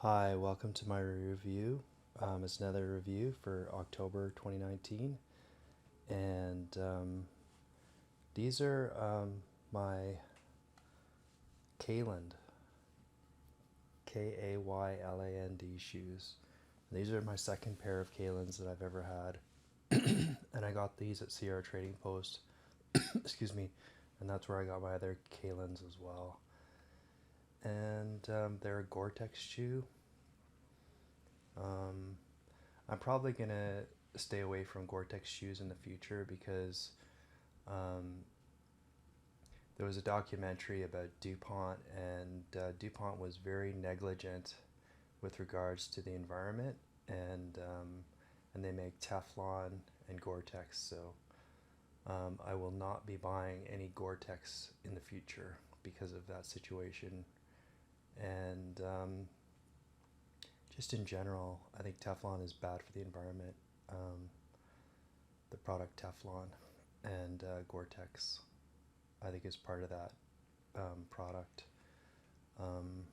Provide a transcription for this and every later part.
Hi, welcome to my review. It's another review for October 2019, and these are my Kayland, Kayland shoes. These are my second pair of Kaylands that I've ever had, and I got these at CR Trading Post. Excuse me, and that's where I got my other Kaylands as well. And they're a Gore-Tex shoe. Um, I'm probably gonna stay away from Gore-Tex shoes in the future because um, there was a documentary about DuPont, and DuPont was very negligent with regards to the environment, and they make Teflon and Gore-Tex. So I will not be buying any Gore-Tex in the future because of that situation. And just in general, I think Teflon is bad for the environment. Um, the product Teflon and Gore-Tex, I think, is part of that product. Um,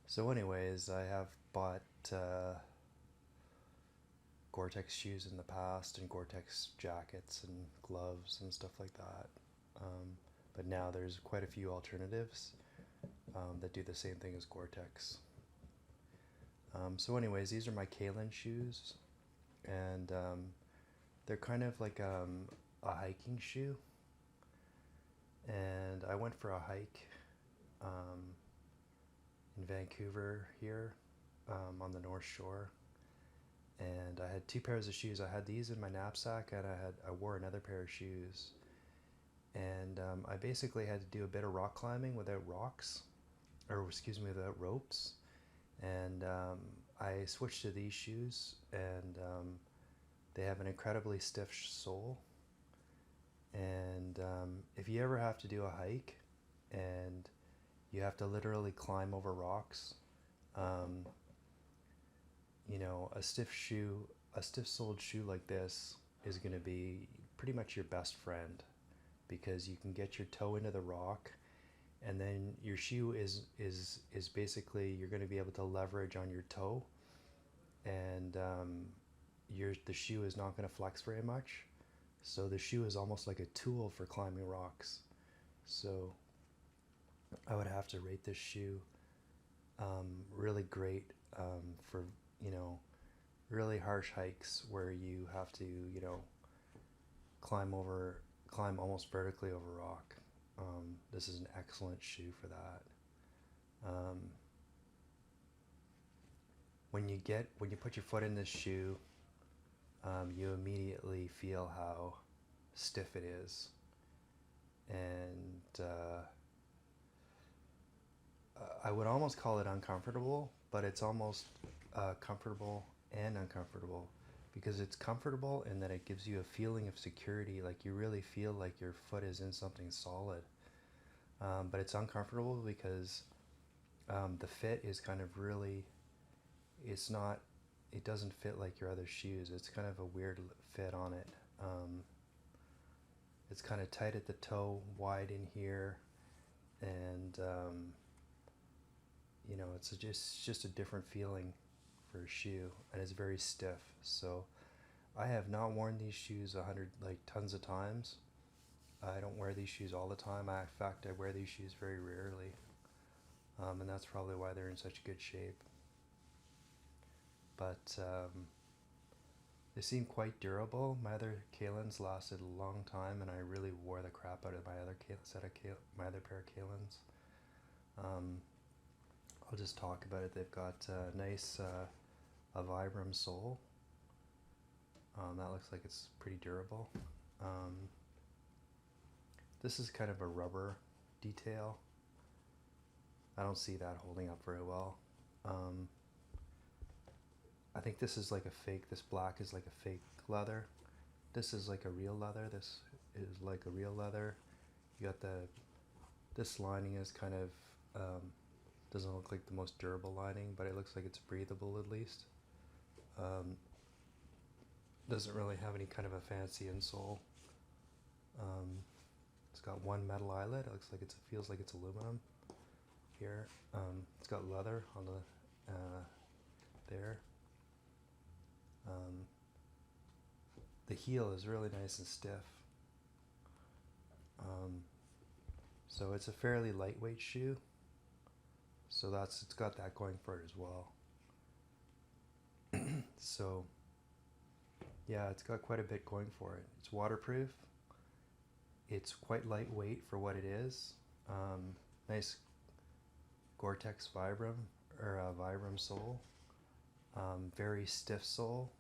so, anyways, I have bought Gore-Tex shoes in the past and Gore-Tex jackets and gloves and stuff like that. But now there's quite a few alternatives that do the same thing as Gore-Tex. So, anyways, these are my Kayland shoes, and they're kind of like a hiking shoe. And I went for a hike um, in Vancouver here on the North Shore, and I had two pairs of shoes. I had these in my knapsack, and I wore another pair of shoes, and I basically had to do a bit of rock climbing without rocks, or excuse me, without ropes, and I switched to these shoes, and they have an incredibly stiff sole. And if you ever have to do a hike and you have to literally climb over rocks, um, a stiff shoe, a stiff-soled shoe like this is going to be pretty much your best friend, because you can get your toe into the rock, and then your shoe is basically, you're going to be able to leverage on your toe, and the shoe is not going to flex very much. So the shoe is almost like a tool for climbing rocks. So I would have to rate this shoe really great for, you know, really harsh hikes where you have to, climb over, climb almost vertically over rock. This is an excellent shoe for that. Um, when you put your foot in this shoe, you immediately feel how stiff it is, and I would almost call it uncomfortable, but it's almost comfortable and uncomfortable, because it's comfortable in that it gives you a feeling of security, like you really feel like your foot is in something solid. But it's uncomfortable because the fit is kind of really, it's not, it doesn't fit like your other shoes. It's kind of a weird fit on it. Um, it's kind of tight at the toe, wide in here, and it's just a different feeling for a shoe, and it's very stiff. So I have not worn these shoes tons of times. I don't wear these shoes all the time. In fact, I wear these shoes very rarely, and that's probably why they're in such good shape. But they seem quite durable. My other Kaylands lasted a long time, and I really wore the crap out of my other pair of Kaylands. Um, I'll just talk about it. They've got a nice a Vibram sole. That looks like it's pretty durable. Um, this is kind of a rubber detail. I don't see that holding up very well. Um, I think this is like a fake. This black is like a fake leather. This is like a real leather. This is like a real leather. You got this lining is kind of doesn't look like the most durable lining, but it looks like it's breathable at least. Um, doesn't really have any kind of a fancy insole. Um, it's got one metal eyelet. It looks like it feels like it's aluminum. here. It's got leather on the there. The heel is really nice and stiff. So it's a fairly lightweight shoe. So it's got that going for it as well. So yeah, it's got quite a bit going for it. It's waterproof. It's quite lightweight for what it is. Nice Gore-Tex Vibram or Vibram sole. Very stiff sole.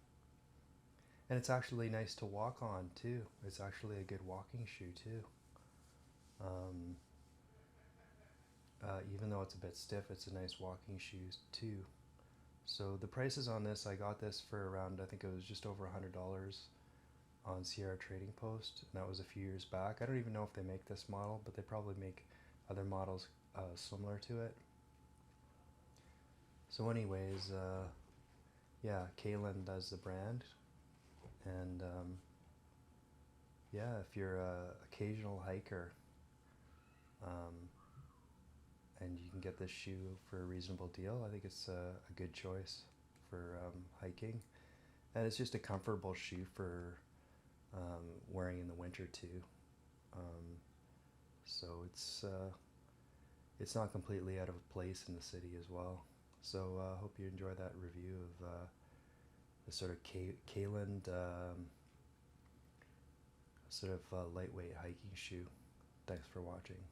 And it's actually nice to walk on too. It's actually a good walking shoe too. Even though it's a bit stiff, it's a nice walking shoe too. So the prices on this, I got this for around, I think it was just over $100 on Sierra Trading Post, and that was a few years back. I don't even know if they make this model, but they probably make other models similar to it. So anyways, yeah, Kayland does the brand, and yeah, if you're a occasional hiker, and you can get this shoe for a reasonable deal, I think it's a good choice for hiking. And it's just a comfortable shoe for wearing in the winter too. So it's not completely out of place in the city as well. So I hope you enjoy that review of the sort of Kayland sort of lightweight hiking shoe. Thanks for watching.